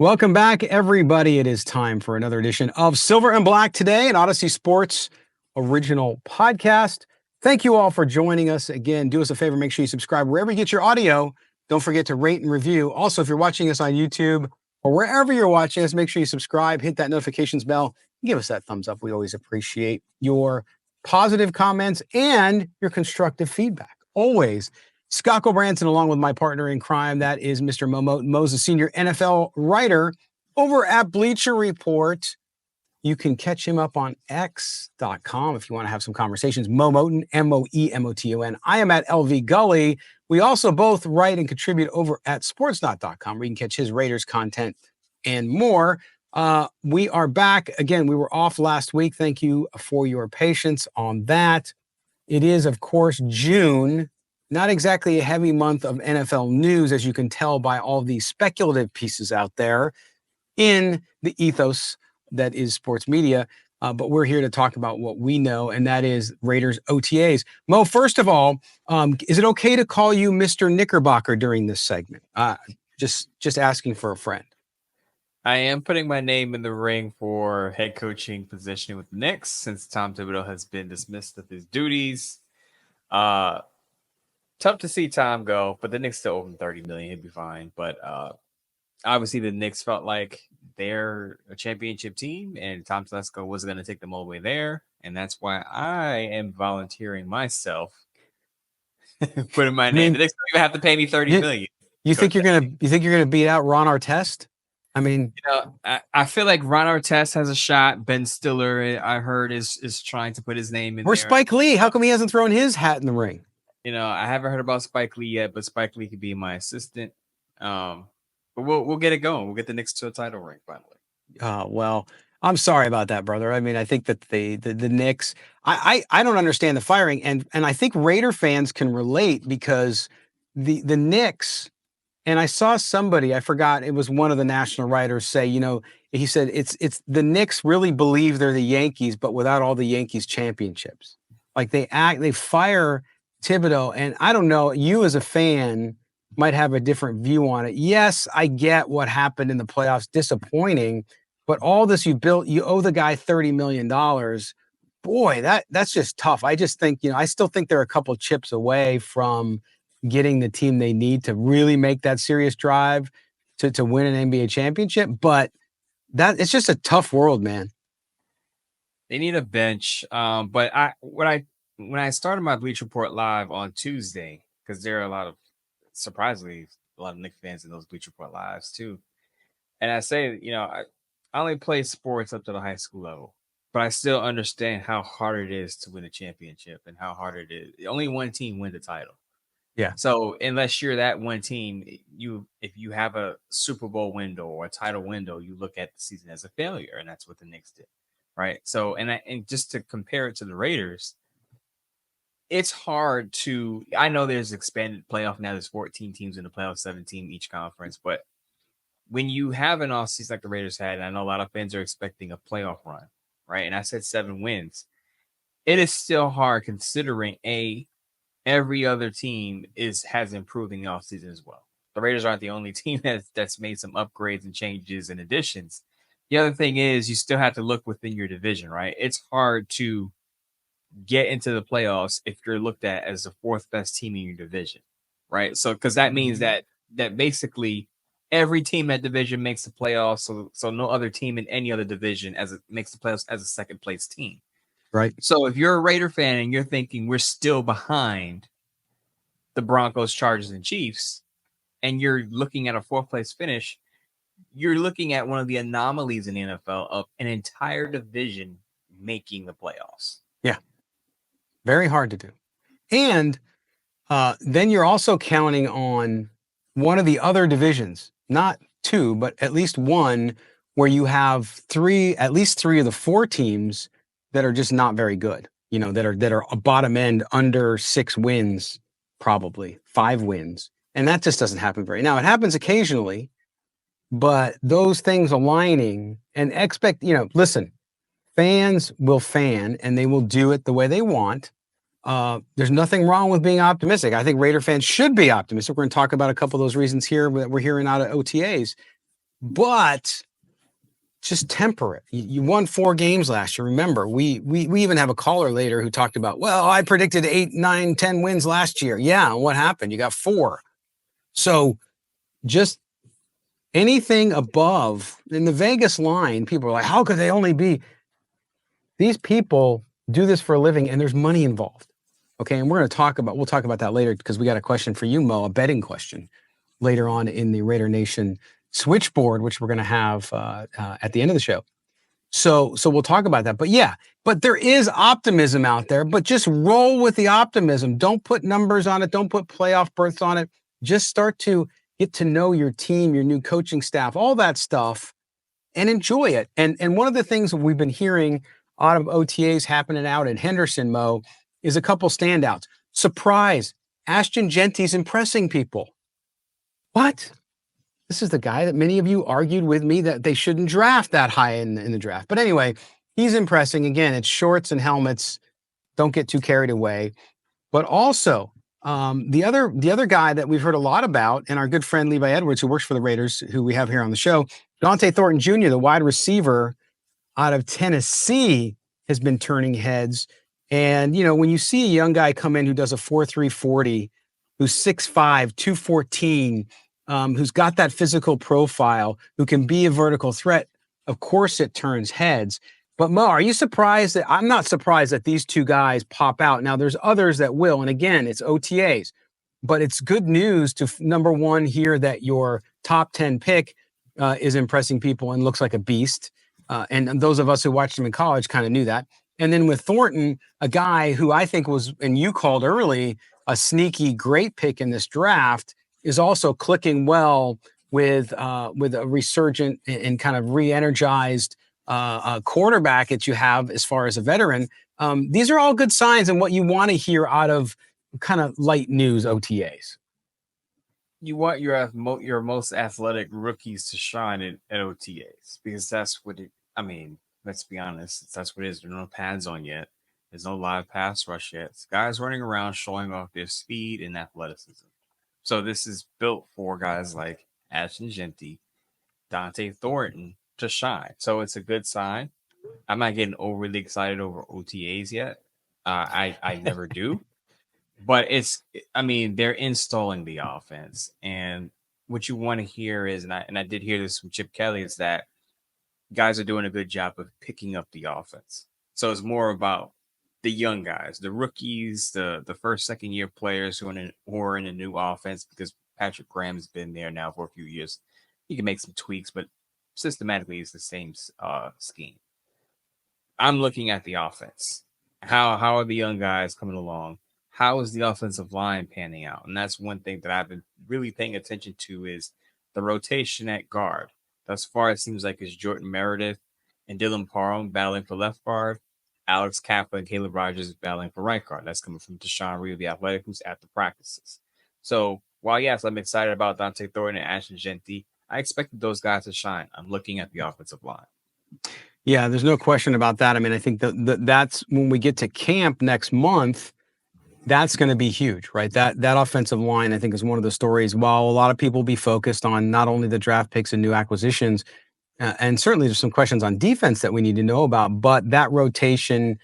Welcome back, everybody. It is time for another edition of Silver and Black today, an Odyssey Sports original podcast. Thank you all for joining us again. Do us a favor, make sure you subscribe wherever you get your audio. Don't forget to rate and review. Also, if you're watching us on YouTube or wherever you're watching us, make sure you subscribe, hit that notifications bell, and give us that thumbs up. We always appreciate your positive comments and your constructive feedback. Always. Scott Branson, along with my partner in crime, that is Mr. Mo Moses, senior NFL writer over at Bleacher Report. You can catch him up on X.com if you want to have some conversations. Mo Moton, Moemoton. I am at LV Gully. We also both write and contribute over at Sportsdot.com, where you can catch his Raiders content and more. We are back. Again, we were off last week. Thank you for your patience on that. It is, of course, June. Not exactly a heavy month of NFL news, as you can tell by all these speculative pieces out there in the ethos that is sports media. But we're here to talk about what we know, and that is Raiders OTAs. Mo, first of all, is it okay to call you Mr. Knickerbocker during this segment? Just asking for a friend. I am putting my name in the ring for head coaching position with the Knicks since Tom Thibodeau has been dismissed of his duties. Tough to see Tom go, but the Knicks still owe him $30 million. He'd be fine. But obviously, the Knicks felt like they're a championship team, and Tom Telesco wasn't going to take them all the way there, and that's why I am volunteering myself, putting my name. The Knicks don't even have to pay me $30 million. You think you're gonna beat out Ron Artest? I mean, I feel like Ron Artest has a shot. Ben Stiller, I heard, is trying to put his name in. Or there. Spike Lee. How come he hasn't thrown his hat in the ring? I haven't heard about Spike Lee yet, but Spike Lee could be my assistant. But we'll get it going. We'll get the Knicks to a title ring finally. Well, I'm sorry about that, brother. I mean, I think that the Knicks, I don't understand the firing, and I think Raider fans can relate because the Knicks, and I saw somebody, I forgot, it was one of the national writers say, he said it's the Knicks really believe they're the Yankees, but without all the Yankees championships. Like they fire Thibodeau, and I don't know, you as a fan might have a different view on it. Yes, I get what happened in the playoffs, disappointing, but all this you built, you owe the guy $30 million. Boy, that's just tough. I just think, I still think they're a couple chips away from getting the team they need to really make that serious drive to win an NBA championship. But it's just a tough world, man. They need a bench. But when I started my Bleacher Report live on Tuesday, because there are surprisingly, a lot of Knicks fans in those Bleacher Report lives too. And I say, I only play sports up to the high school level, but I still understand how hard it is to win a championship and how hard it is. Only one team wins the title. Yeah. So unless you're that one team, if you have a Super Bowl window or a title window, you look at the season as a failure, and that's what the Knicks did, right? So and just to compare it to the Raiders, it's hard to. I know there's expanded playoff now. There's 14 teams in the playoff, 7 teams each conference, but when you have an off season like the Raiders had, and I know a lot of fans are expecting a playoff run, right? And I said 7 wins. It is still hard considering every other team has improved in the offseason as well. The Raiders aren't the only team that's made some upgrades and changes and additions. The other thing is you still have to look within your division, right? It's hard to get into the playoffs if you're looked at as the 4th best team in your division, right? So because that means that basically every team in that division makes the playoffs, so no other team in any other division makes the playoffs as a second place team. Right. So if you're a Raider fan and you're thinking we're still behind the Broncos, Chargers, and Chiefs, and you're looking at a 4th place finish, you're looking at one of the anomalies in the NFL of an entire division making the playoffs. Yeah. Very hard to do. And then you're also counting on one of the other divisions, not 2, but at least one where you have at least 3 of the 4 teams that are just not very good, that are a bottom end under 6 wins, probably 5 wins. And that just doesn't happen now. It happens occasionally, but those things aligning and listen, fans will fan and they will do it the way they want. There's nothing wrong with being optimistic. I think Raider fans should be optimistic. We're going to talk about a couple of those reasons here that we're hearing out of OTAs. but just temper it. You won 4 games last year. Remember, we even have a caller later who talked about, well, I predicted 8, 9, 10 wins last year. Yeah, what happened? You got 4. So just anything above in the Vegas line, people are like, how could they only be? These people do this for a living and there's money involved. Okay, and we'll talk about that later because we got a question for you, Mo, a betting question later on in the Raider Nation switchboard, which we're going to have at the end of the show. So we'll talk about that. But there is optimism out there, but just roll with the optimism. Don't put numbers on it. Don't put playoff berths on it. Just start to get to know your team, your new coaching staff, all that stuff, and enjoy it. And one of the things we've been hearing out of OTAs happening out in Henderson, Mo, is a couple standouts. Surprise, Ashton Jeanty's impressing people. What? This is the guy that many of you argued with me that they shouldn't draft that high in the draft. But anyway, he's impressing. Again, it's shorts and helmets. Don't get too carried away. But also, the other guy that we've heard a lot about, and our good friend Levi Edwards, who works for the Raiders, who we have here on the show, Dante Thornton Jr., the wide receiver out of Tennessee, has been turning heads. And, when you see a young guy come in who does a 4.3 40, who's 6'5", 214, who's got that physical profile, who can be a vertical threat, of course it turns heads. But Mo, are you surprised that I'm not surprised that these 2 guys pop out? Now there's others that will, and again, it's OTAs, but it's good news to number one hear that your top 10 pick is impressing people and looks like a beast. And those of us who watched him in college kind of knew that. And then with Thornton, a guy who I think was, and you called early, a sneaky great pick in this draft, is also clicking well with a resurgent and kind of re-energized quarterback that you have as far as a veteran. These are all good signs and what you want to hear out of kind of light news OTAs. You want your most athletic rookies to shine at OTAs because that's what let's be honest, that's what it is. There's no pads on yet. There's no live pass rush yet. It's guys running around showing off their speed and athleticism. So this is built for guys like Ashton Jeanty, Dante Thornton to shine. So it's a good sign. I'm not getting overly excited over OTAs yet. I never do. But they're installing the offense. And what you want to hear is, and I did hear this from Chip Kelly, is that guys are doing a good job of picking up the offense. So it's more about the young guys, the rookies, the first, second year players who are in a new offense, because Patrick Graham's been there now for a few years. He can make some tweaks, but systematically it's the same scheme. I'm looking at the offense. How are the young guys coming along? How is the offensive line panning out? And that's one thing that I've been really paying attention to is the rotation at guard. Thus far, it seems like it's Jordan Meredith and Dylan Parham battling for left guard. Alex Kappa and Caleb Rogers battling for right guard. That's coming from Deshaun Reed, the athletic, who's at the practices. So while, yes, I'm excited about Dante Thornton and Ashton Jeanty, I expected those guys to shine. I'm looking at the offensive line. Yeah, there's no question about that. I think that's when we get to camp next month, that's going to be huge, right? That offensive line, I think, is one of the stories. While a lot of people will be focused on not only the draft picks and new acquisitions, and certainly there's some questions on defense that we need to know about, but that rotation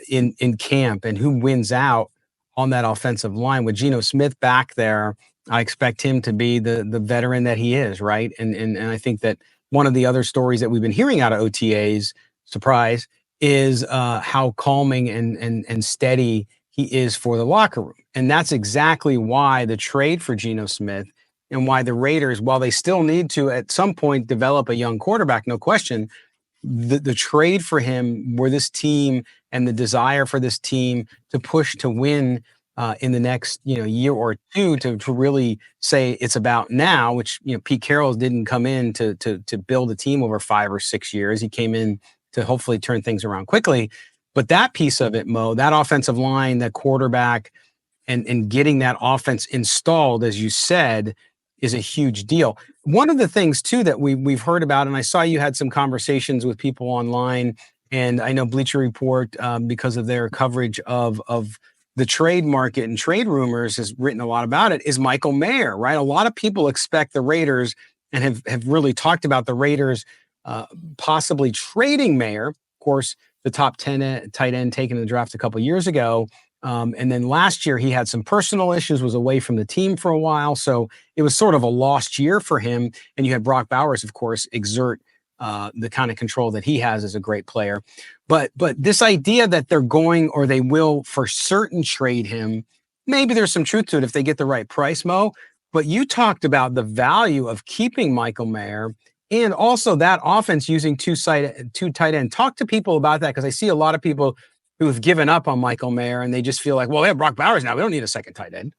in camp and who wins out on that offensive line with Geno Smith back there, I expect him to be the veteran that he is, right? And I think that one of the other stories that we've been hearing out of OTAs, surprise, is how calming and steady he is for the locker room. And that's exactly why the trade for Geno Smith and why the Raiders, while they still need to at some point develop a young quarterback, no question, the trade for him, where this team and the desire for this team to push to win in the next year or two to really say it's about now, which Pete Carroll didn't come in to build a team over 5 or 6 years. He came in to hopefully turn things around quickly. But that piece of it, Mo, that offensive line, that quarterback, and getting that offense installed, as you said, is a huge deal. One of the things, too, that we've heard about, and I saw you had some conversations with people online, and I know Bleacher Report, because of their coverage of the trade market and trade rumors, has written a lot about it, is Michael Mayer, right? A lot of people expect the Raiders, and have really talked about the Raiders possibly trading Mayer. Of course, the top 10 tight end taken in the draft a couple years ago. And then last year he had some personal issues, was away from the team for a while. So it was sort of a lost year for him. And you had Brock Bowers, of course, exert the kind of control that he has as a great player. But this idea that they're going, or they will for certain trade him, maybe there's some truth to it if they get the right price, Mo. But you talked about the value of keeping Michael Mayer and also that offense using two tight end. Talk to people about that, because I see a lot of people who have given up on Michael Mayer and they just feel like, well, they have Brock Bowers now. We don't need a second tight end.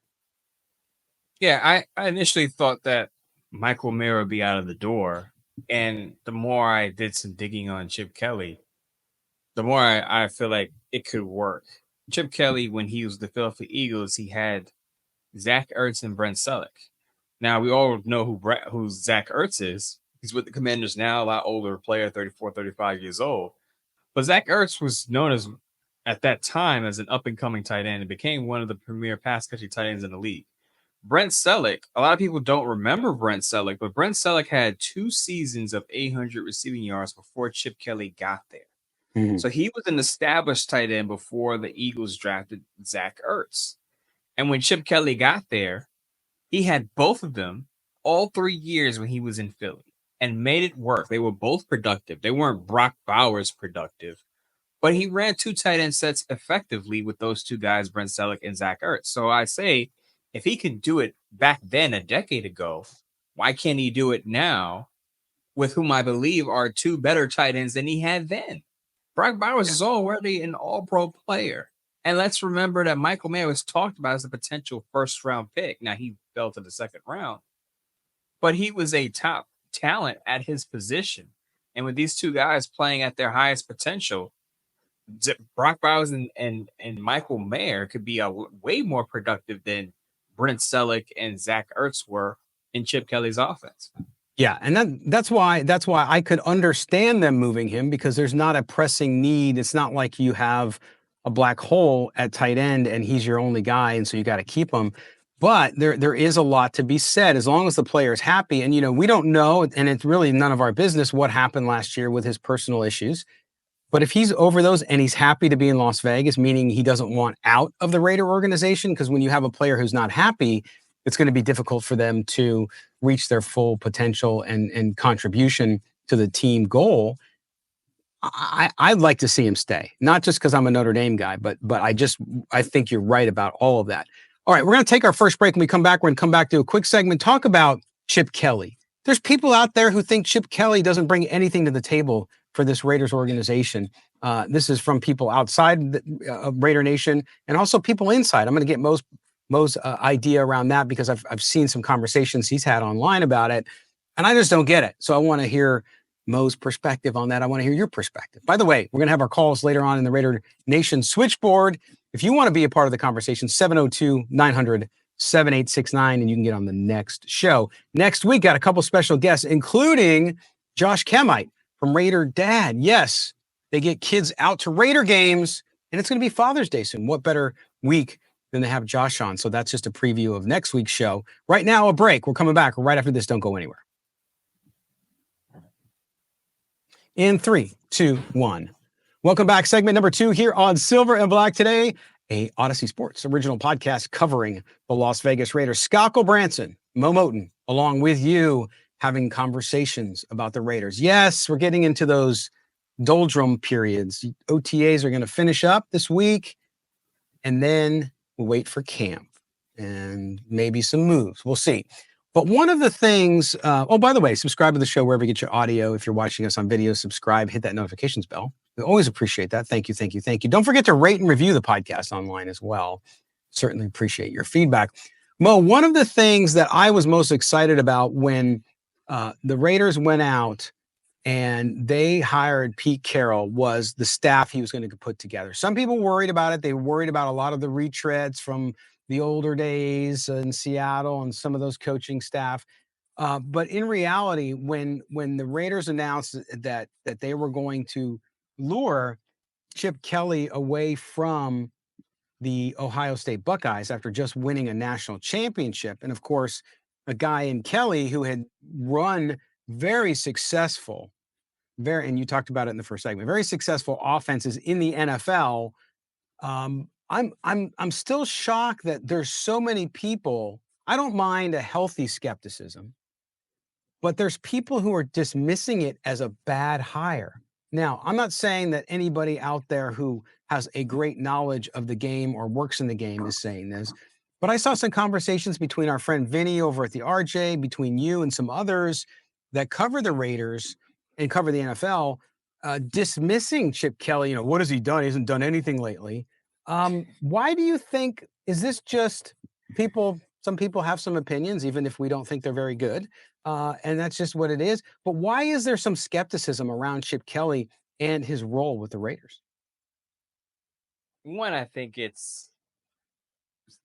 Yeah, I initially thought that Michael Mayer would be out of the door. And the more I did some digging on Chip Kelly, the more I feel like it could work. Chip Kelly, when he was the Philadelphia Eagles, he had Zach Ertz and Brent Selleck. Now, we all know who Zach Ertz is. He's with the Commanders now, a lot older player, 34, 35 years old. But Zach Ertz was known as, at that time, as an up-and-coming tight end and became one of the premier pass-catching tight ends in the league. Brent Selleck, a lot of people don't remember Brent Selleck, but Brent Selleck had 2 seasons of 800 receiving yards before Chip Kelly got there. Mm-hmm. So he was an established tight end before the Eagles drafted Zach Ertz. And when Chip Kelly got there, he had both of them all 3 years when he was in Philly and made it work. They were both productive. They weren't Brock Bowers productive, but he ran 2 tight end sets effectively with those 2 guys, Brent Selleck and Zach Ertz. So I say, if he could do it back then, a decade ago, why can't he do it now with whom I believe are 2 better tight ends than he had then? Brock Bowers is already an all-pro player. And let's remember that Michael Mayer was talked about as a potential first-round pick. Now, he fell to the second round, but he was a top talent at his position. And with these 2 guys playing at their highest potential, Brock Bowers and Michael Mayer could be way more productive than Brent Selleck and Zach Ertz were in Chip Kelly's offense. Yeah, and that's why I could understand them moving him, because there's not a pressing need. It's not like you have a black hole at tight end and he's your only guy, and so you got to keep him. But there is a lot to be said as long as the player is happy. And, we don't know, and it's really none of our business what happened last year with his personal issues. But if he's over those and he's happy to be in Las Vegas, meaning he doesn't want out of the Raider organization, because when you have a player who's not happy, it's going to be difficult for them to reach their full potential and contribution to the team goal. I'd like to see him stay, not just because I'm a Notre Dame guy, but I think you're right about all of that. All right, we're going to take our first break. When we come back, we're going to come back to a quick segment, talk about Chip Kelly. There's people out there who think Chip Kelly doesn't bring anything to the table for this Raiders organization. This is from people outside of Raider Nation and also people inside. I'm going to get Mo's idea around that, because I've seen some conversations he's had online about it, and I just don't get it. So I want to hear Mo's perspective on that. I want to hear your perspective. By the way, we're going to have our calls later on in the Raider Nation switchboard. If you want to be a part of the conversation, 702-900-7869, and you can get on the next show. Next week, got a couple special guests, including Josh Camite from RaiderDad. Yes, they get kids out to Raider games, and it's going to be Father's Day soon. What better week than to have Josh on? So that's just a preview of next week's show. Right now, a break. We're coming back right after this. Don't go anywhere. In 3, 2, 1. Welcome back. Segment number 2 here on Silver and Black today, a Odyssey Sports original podcast covering the Las Vegas Raiders. Scott Branson, Mo Moten, along with you, having conversations about the Raiders. Yes, we're getting into those doldrum periods. OTAs are going to finish up this week, and then we'll wait for camp and maybe some moves. We'll see. But one of the things, by the way, subscribe to the show wherever you get your audio. If you're watching us on video, subscribe, hit that notifications bell. We always appreciate that. Thank you, thank you, thank you. Don't forget to rate and review the podcast online as well. Certainly appreciate your feedback. Mo, one of the things that I was most excited about when the Raiders went out and they hired Pete Carroll was the staff he was going to put together. Some people worried about it. They were worried about a lot of the retreads from the older days in Seattle and some of those coaching staff. But in reality, when the Raiders announced that they were going to lure Chip Kelly away from the Ohio State Buckeyes after just winning a national championship, and of course, a guy in Kelly who had run very successful, and you talked about it in the first segment, very successful offenses in the NFL. I'm still shocked that there's so many people. I don't mind a healthy skepticism, but there's people who are dismissing it as a bad hire. Now, I'm not saying that anybody out there who has a great knowledge of the game or works in the game is saying this, but I saw some conversations between our friend Vinny over at the RJ, between you and some others that cover the Raiders and cover the NFL, dismissing Chip Kelly. You know, what has he done? He hasn't done anything lately. Why do you think, is this just people? Some people have some opinions, even if we don't think they're very good. And that's just what it is. But why is there some skepticism around Chip Kelly and his role with the Raiders? One, I think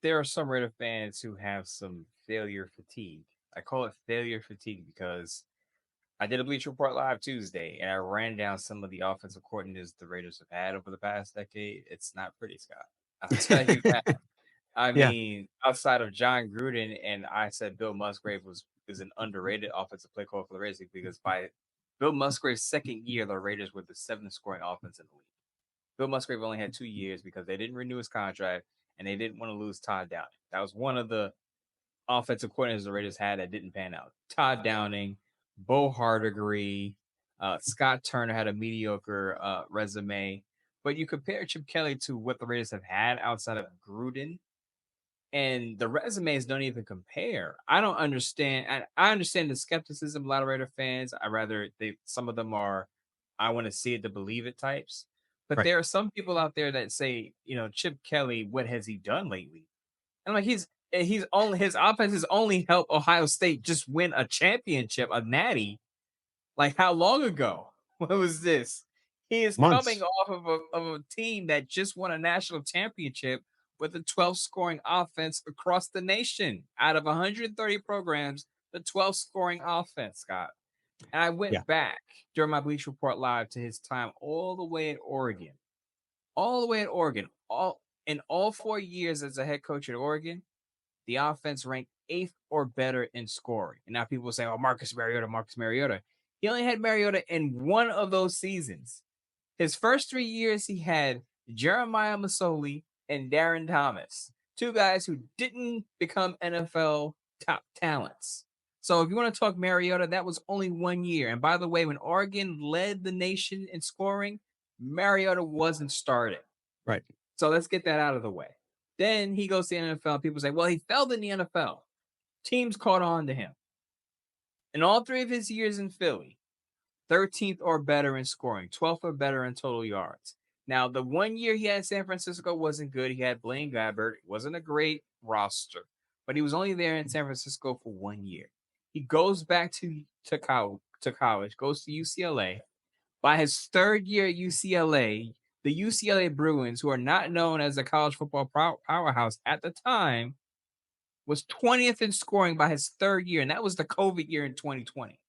there are some Raider fans who have some failure fatigue. I call it failure fatigue because I did a Bleacher Report Live Tuesday and I ran down some of the offensive coordinators the Raiders have had over the past decade. It's not pretty, Scott. I'll tell you that. I Yeah. mean, outside of John Gruden, and I said Bill Musgrave is an underrated offensive play caller for the Raiders because by Bill Musgrave's second year, the Raiders were the seventh scoring offense in the league. Bill Musgrave only had 2 years because they didn't renew his contract and they didn't want to lose Todd Downing. That was one of the offensive coordinators the Raiders had that didn't pan out. Todd Downing, Bo Hardigree, Scott Turner had a mediocre resume. But you compare Chip Kelly to what the Raiders have had outside of Gruden, and the resumes don't even compare. I don't understand. I understand the skepticism. A lot of Raider fans, some of them are, I want to see it to believe it types. But Right. there are some people out there that say, Chip Kelly, what has he done lately? And like his offense has only helped Ohio State just win a championship, a natty. Like how long ago? What was this? He is coming Months. off of a team that just won a national championship with the 12th scoring offense across the nation. Out of 130 programs, the 12th scoring offense, Scott. And I went back during my Bleacher Report Live to his time all the way at Oregon. All the way at Oregon. All 4 years as a head coach at Oregon, the offense ranked 8th or better in scoring. And now people say, oh, Marcus Mariota. He only had Mariota in one of those seasons. His first 3 years, he had Jeremiah Masoli and Darren Thomas, 2 guys who didn't become NFL top talents. So if you want to talk Mariota, that was only 1 year. And by the way, when Oregon led the nation in scoring, Mariota wasn't starting. Right. So let's get that out of the way. Then he goes to the NFL. People say, well, he failed in the NFL. Teams caught on to him. In all 3 of his years in Philly, 13th or better in scoring, 12th or better in total yards. Now, the 1 year he had in San Francisco wasn't good. He had Blaine Gabbert. It wasn't a great roster, but he was only there in San Francisco for 1 year. He goes back to college, goes to UCLA. By his 3rd year at UCLA, the UCLA Bruins, who are not known as a college football powerhouse at the time, was 20th in scoring by his 3rd year, and that was the COVID year in 2020.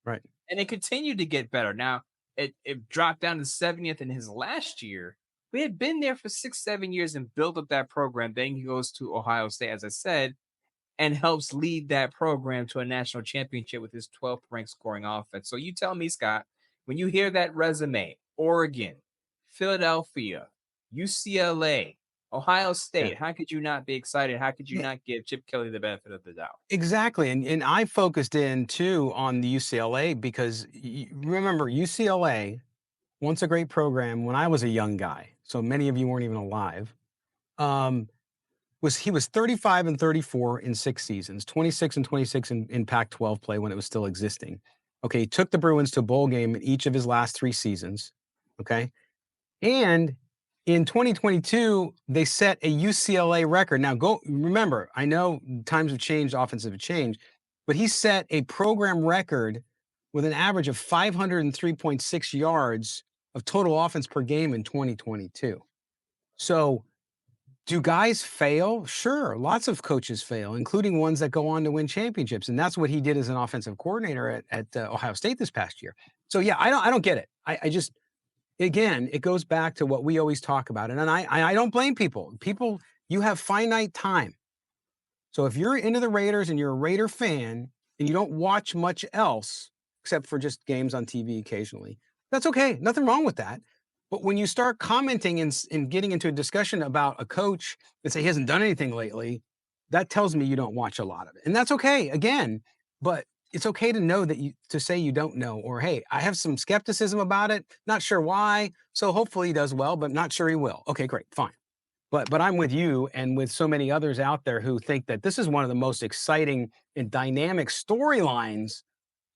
Right. And it continued to get better. Now, it dropped down to 70th in his last year. We had been there for 6-7 years and built up that program. Then he goes to Ohio State, as I said, and helps lead that program to a national championship with his 12th ranked scoring offense. So you tell me, Scott, when you hear that resume, Oregon, Philadelphia, UCLA, Ohio State, how could you not be excited? How could you not give Chip Kelly the benefit of the doubt? Exactly. And I focused in too on the UCLA because remember, UCLA, once a great program when I was a young guy, so many of you weren't even alive, he was 35 and 34 in 6 seasons, 26 and 26 in Pac-12 play when it was still existing. Okay, he took the Bruins to a bowl game in each of his last 3 seasons. Okay. And in 2022, they set a UCLA record. Now, remember, I know times have changed, offensive have changed, but he set a program record with an average of 503.6 yards of total offense per game in 2022. So, do guys fail? Sure, lots of coaches fail, including ones that go on to win championships, and that's what he did as an offensive coordinator at Ohio State this past year. So, yeah, I don't get it. I just. Again, it goes back to what we always talk about. And I don't blame people. People, you have finite time. So if you're into the Raiders and you're a Raider fan and you don't watch much else except for just games on TV occasionally, that's okay. Nothing wrong with that. But when you start commenting and getting into a discussion about a coach and say he hasn't done anything lately, that tells me you don't watch a lot of it. And that's okay, again, but it's okay to know that to say you don't know, or, hey, I have some skepticism about it, not sure why. So hopefully he does well, but not sure he will. Okay, great, fine. But I'm with you and with so many others out there who think that this is one of the most exciting and dynamic storylines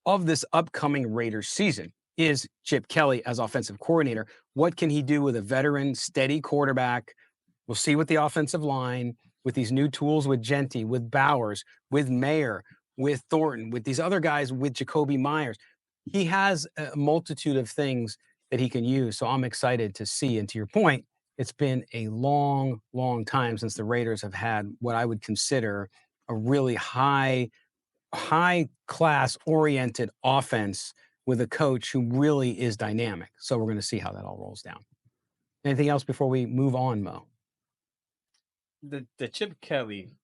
of this upcoming Raiders season is Chip Kelly as offensive coordinator. What can he do with a veteran, steady quarterback? We'll see with the offensive line, with these new tools with Jeanty, with Bowers, with Mayer, with Thornton, with these other guys, with Jacoby Myers. He has a multitude of things that he can use. So I'm excited to see. And to your point, it's been a long, long time since the Raiders have had what I would consider a really high class oriented offense with a coach who really is dynamic. So we're going to see how that all rolls down. Anything else before we move on, Mo? The Chip Kelly,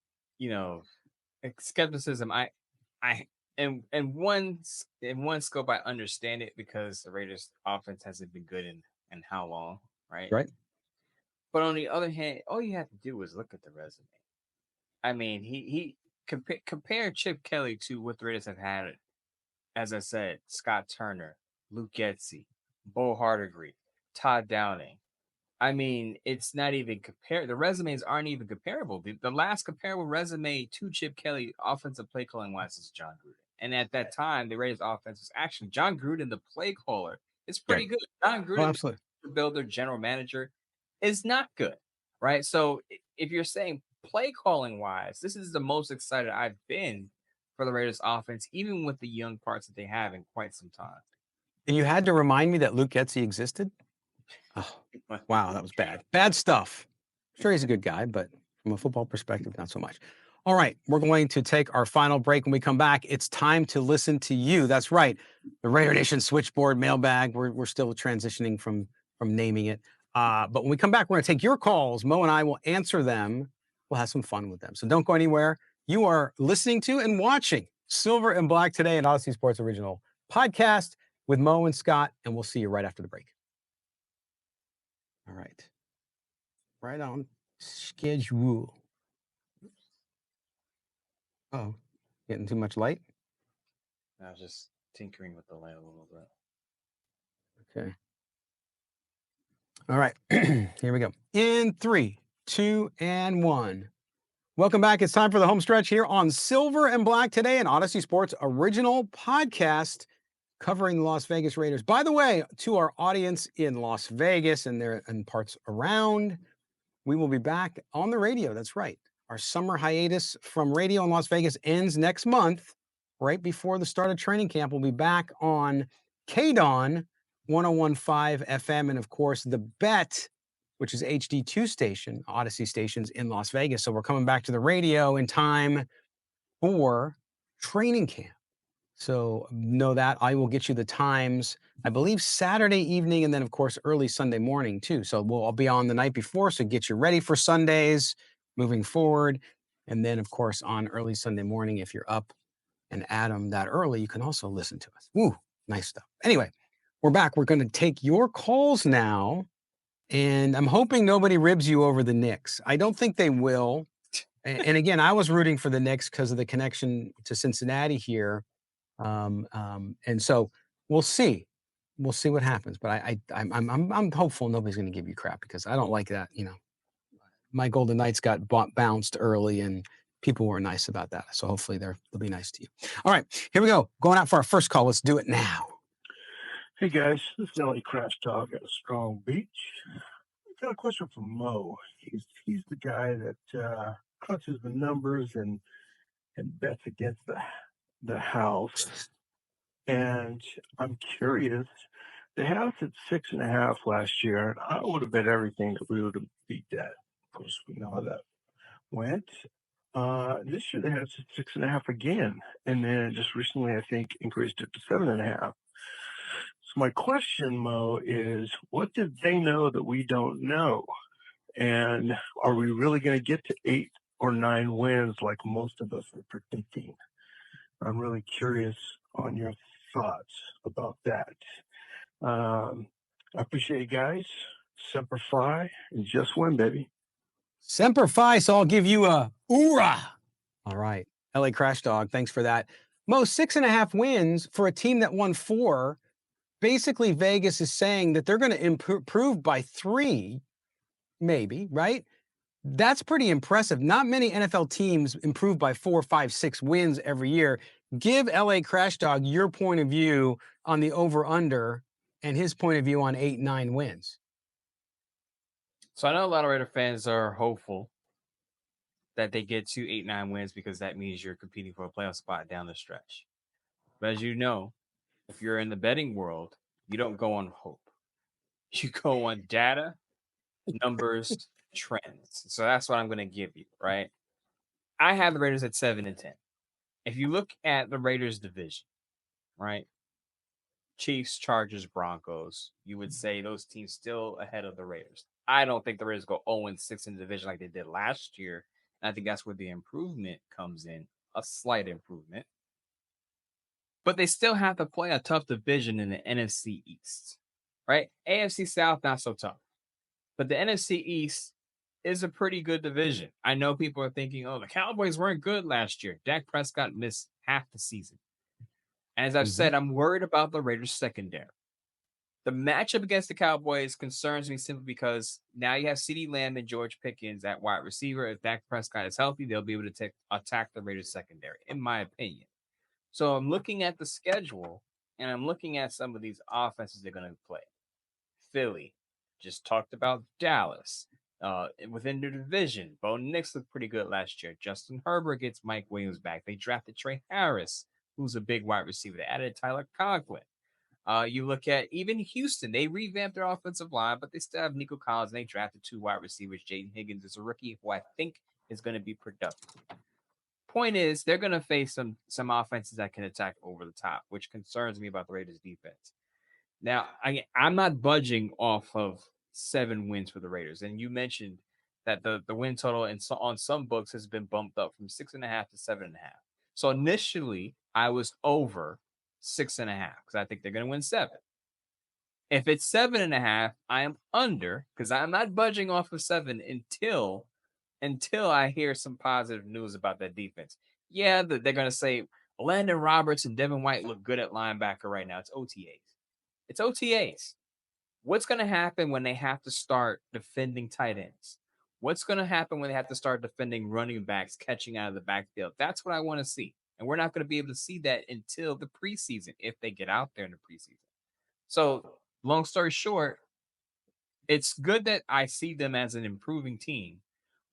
skepticism. In one scope, I understand it because the Raiders' offense hasn't been good in how long, right? Right. But on the other hand, all you have to do is look at the resume. I mean, he compare Chip Kelly to what the Raiders have had. As I said, Scott Turner, Luke Getsy, Bo Hardegree, Todd Downing. I mean, it's not even compared. The resumes aren't even comparable. The last comparable resume to Chip Kelly, offensive play calling wise, is John Gruden. And at that time, the Raiders' offense was actually John Gruden, the play caller. It's pretty good. John Gruden, absolutely. The builder, general manager, is not good, right? So if you're saying play calling wise, this is the most excited I've been for the Raiders' offense, even with the young parts that they have in quite some time. And you had to remind me that Luke Getsy existed? Oh, wow, that was bad. Bad stuff. I'm sure he's a good guy, but from a football perspective, not so much. All right, we're going to take our final break. When we come back, it's time to listen to you. That's right, the Raider Nation switchboard mailbag. We're still transitioning from naming it. But when we come back, we're going to take your calls. Mo and I will answer them. We'll have some fun with them. So don't go anywhere. You are listening to and watching Silver and Black today, an Odyssey Sports original podcast with Mo and Scott, and we'll see you right after the break. All right. Right on schedule. Oh, getting too much light? I was just tinkering with the light a little bit. Okay. All right. Here we go. In 3, 2, and 1. Welcome back. It's time for the home stretch here on Silver and Black today, an Odyssey Sports original podcast covering the Las Vegas Raiders. By the way, to our audience in Las Vegas and parts around, we will be back on the radio. That's right. Our summer hiatus from radio in Las Vegas ends next month, right before the start of training camp. We'll be back on KDON 101.5 FM and, of course, The Bet, which is HD2 station, Odyssey stations in Las Vegas. So we're coming back to the radio in time for training camp. So know that. I will get you the times, I believe, Saturday evening and then, of course, early Sunday morning, too. So I'll be on the night before, so get you ready for Sundays moving forward. And then, of course, on early Sunday morning, if you're up and Adam that early, you can also listen to us. Woo, nice stuff. Anyway, we're back. We're going to take your calls now. And I'm hoping nobody ribs you over the Knicks. I don't think they will. And again, I was rooting for the Knicks because of the connection to Cincinnati here. And so we'll see. We'll see what happens. But I'm hopeful nobody's going to give you crap because I don't like that. My Golden Knights got bounced early and people were nice about that. So hopefully they'll be nice to you. All right, here we go. Going out for our first call. Let's do it now. Hey guys, this is Ellie Crash Talk at Strong Beach. I got a question for Mo. He's the guy that crunches the numbers and bets against the house. And I'm curious. The house at 6.5 last year, and I would have bet everything that we would have beat that. Of course, we know how that went. This year they had 6.5 again, and then just recently I think increased it to 7.5. So my question, Mo, is what did they know that we don't know? And are we really going to get to 8 or 9 wins like most of us are predicting. I'm really curious on your thoughts about that. I appreciate you guys. Semper Fi and just win, baby. Semper Fi, so I'll give you a hoorah. All right. LA Crash Dog, thanks for that. Mo, 6.5 wins for a team that won 4. Basically, Vegas is saying that they're going to improve by 3, maybe, right? That's pretty impressive. Not many NFL teams improve by 4, 5, 6 wins every year. Give LA Crash Dog your point of view on the over-under and his point of view on 8, 9 wins. So I know a lot of Raider fans are hopeful that they get to 8, 9 wins because that means you're competing for a playoff spot down the stretch. But as you know, if you're in the betting world, you don't go on hope. You go on data, numbers, trends. So that's what I'm going to give you, right? I have the Raiders at 7 and 10. If you look at the Raiders division, right? Chiefs, Chargers, Broncos, you would say those teams still ahead of the Raiders. I don't think the Raiders go 0-6 in the division like they did last year. And I think that's where the improvement comes in, a slight improvement. But they still have to play a tough division in the NFC East, right? AFC South, not so tough. But the NFC East is a pretty good division. I know people are thinking, oh, the Cowboys weren't good last year. Dak Prescott missed half the season. As I've said, I'm worried about the Raiders secondary. The matchup against the Cowboys concerns me simply because now you have CeeDee Lamb and George Pickens at wide receiver. If Dak Prescott is healthy, they'll be able to attack the Raiders secondary, in my opinion. So I'm looking at the schedule, and I'm looking at some of these offenses they're going to play. Philly, just talked about Dallas. Within the division, Bo Nix looked pretty good last year. Justin Herbert gets Mike Williams back. They drafted Trey Harris, who's a big wide receiver. They added Tyler Conklin. You look at even Houston, they revamped their offensive line, but they still have Nico Collins, and they drafted 2 wide receivers. Jaden Higgins is a rookie who I think is going to be productive. Point is, they're going to face some offenses that can attack over the top, which concerns me about the Raiders defense. Now, I'm not budging off of 7 wins for the Raiders. And you mentioned that the win total on some books has been bumped up from 6.5 to 7.5. So initially, I was over 6.5 because I think they're going to win 7. If it's 7.5, I am under because I'm not budging off of 7 until I hear some positive news about that defense. Yeah, they're going to say Landon Roberts and Devin White look good at linebacker right now. It's OTAs. It's OTAs. What's going to happen when they have to start defending tight ends? What's going to happen when they have to start defending running backs catching out of the backfield? That's what I want to see. And we're not going to be able to see that until the preseason if they get out there in the preseason. So, long story short, it's good that I see them as an improving team,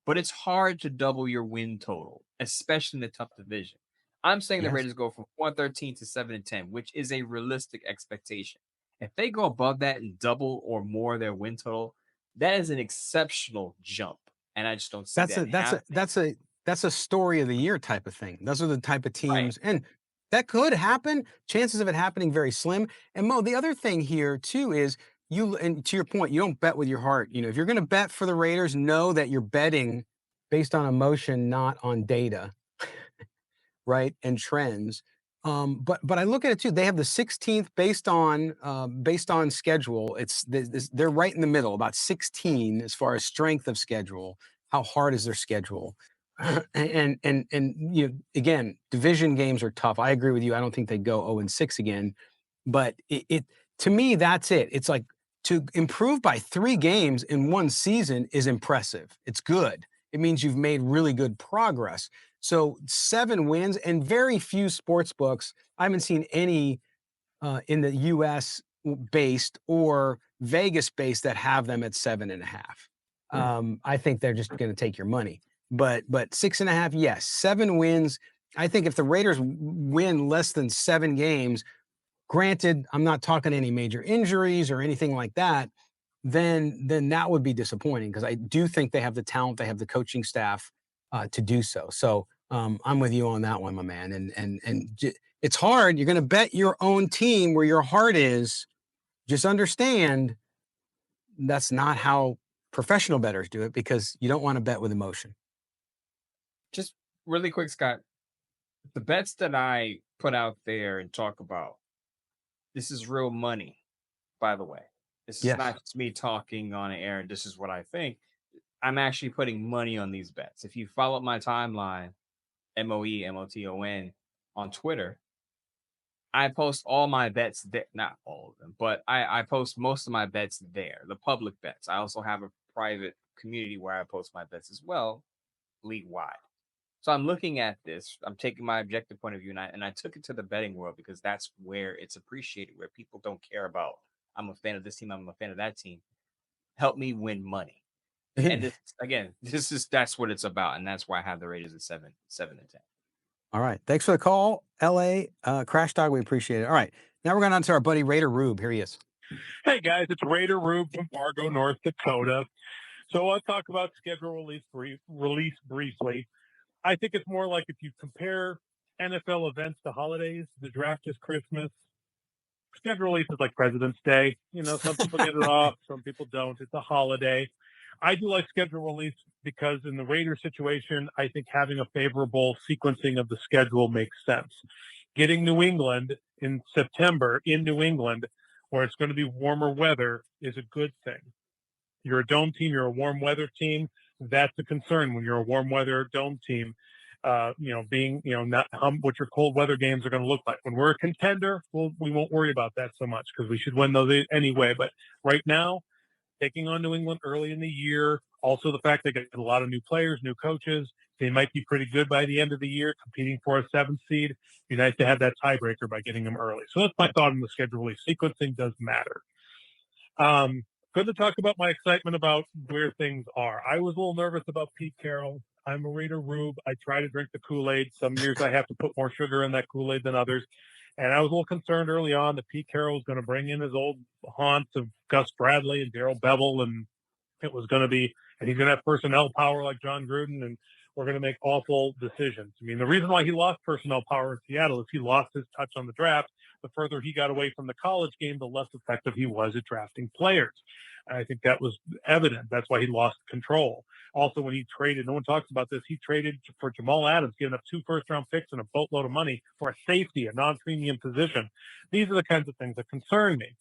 but it's hard to double your win total, especially in the tough division. I'm saying the Raiders go from 113 to 7 and 10, which is a realistic expectation. If they go above that and double or more their win total, that is an exceptional jump. And I just don't see that's a story of the year type of thing. Those are the type of teams, and that could happen. Chances of it happening very slim. And Mo, the other thing here too is and to your point, you don't bet with your heart. You know, if you're going to bet for the Raiders, know that you're betting based on emotion, not on data, right? And trends. But I look at it too. They have the 16th based on schedule. They're right in the middle, about 16 as far as strength of schedule. How hard is their schedule? And you know, again, division games are tough. I agree with you. I don't think they go 0-6 again. But it to me, that's it. It's like to improve by 3 games in one season is impressive. It's good. It means you've made really good progress. So 7 wins and very few sports books. I haven't seen any in the U.S. based or Vegas based that have them at 7.5. I think they're just going to take your money. But 6.5, yes. 7 wins. I think if the Raiders win less than 7 games, granted, I'm not talking any major injuries or anything like that, then that would be disappointing because I do think they have the talent, they have the coaching staff to do so. So I'm with you on that one, my man. And it's hard. You're going to bet your own team where your heart is. Just understand that's not how professional bettors do it because you don't want to bet with emotion. Just really quick, Scott. The bets that I put out there and talk about, this is real money, by the way. This is Yes. not just me talking on air and this is what I think. I'm actually putting money on these bets. If you follow my timeline, MOEMOTON on Twitter, I post all my bets there. Not all of them, but I post most of my bets there, the public bets. I also have a private community where I post my bets as well, league wide. So I'm looking at this. I'm taking my objective point of view, and I took it to the betting world because that's where it's appreciated, where people don't care about. I'm a fan of this team. I'm a fan of that team. Help me win money. And this, again, that's what it's about, and that's why I have the Raiders at 7 and 10. All right. Thanks for the call, LA Crash Dog. We appreciate it. All right. Now we're going on to our buddy Raider Rube. Here he is. Hey guys, it's Raider Rube from Fargo, North Dakota. So I'll talk about schedule release briefly. I think it's more like if you compare NFL events to holidays, the draft is Christmas. Schedule release is like President's Day. You know, some people get it off, some people don't. It's a holiday. I do like schedule release because in the Raider situation, I think having a favorable sequencing of the schedule makes sense. Getting New England in September in New England, where it's going to be warmer weather, is a good thing. You're a dome team, you're a warm weather team. That's a concern when you're a warm weather dome team. Not what your cold weather games are going to look like. When we're a contender, we won't worry about that so much because we should win those anyway. But right now, taking on New England early in the year, also the fact they get a lot of new players, new coaches, they might be pretty good by the end of the year, competing for a 7th seed. It'd be nice to have that tiebreaker by getting them early. So that's my thought on the schedule release. Sequencing does matter. Good to talk about my excitement about where things are. I was a little nervous about Pete Carroll. I'm a Raider Rube. I try to drink the Kool-Aid. Some years I have to put more sugar in that Kool-Aid than others. And I was a little concerned early on that Pete Carroll was going to bring in his old haunts of Gus Bradley and Darrell Bevel, and it was going to be, and he's going to have personnel power like John Gruden, and we're going to make awful decisions. I mean, the reason why he lost personnel power in Seattle is he lost his touch on the draft. The further he got away from the college game, the less effective he was at drafting players. And I think that was evident. That's why he lost control. Also, when he traded, no one talks about this, he traded for Jamal Adams, giving up 2 first-round picks and a boatload of money for a safety, a non-premium position. These are the kinds of things that concern me.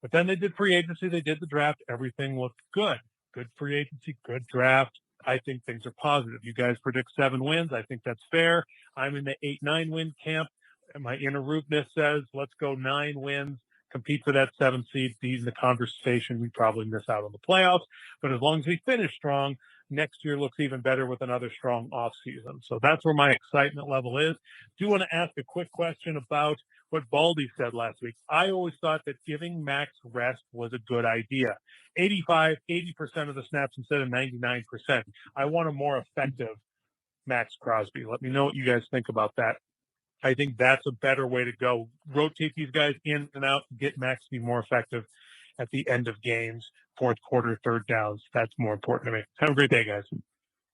But then they did free agency, they did the draft, everything looked good. Good free agency, good draft. I think things are positive. You guys predict 7 wins. I think that's fair. I'm in the 8-9 win camp. And my inner Rubeness says, let's go 9 wins, compete for that 7th seed, be in the conversation. We probably miss out on the playoffs. But as long as we finish strong, next year looks even better with another strong offseason. So that's where my excitement level is. Do want to ask a quick question about what Baldy said last week. I always thought that giving Maxx rest was a good idea. 80% of the snaps instead of 99%. I want a more effective Maxx Crosby. Let me know what you guys think about that. I think that's a better way to go. Rotate these guys in and out, get Maxx to be more effective at the end of games, 4th quarter, 3rd downs. That's more important to me. Have a great day, guys.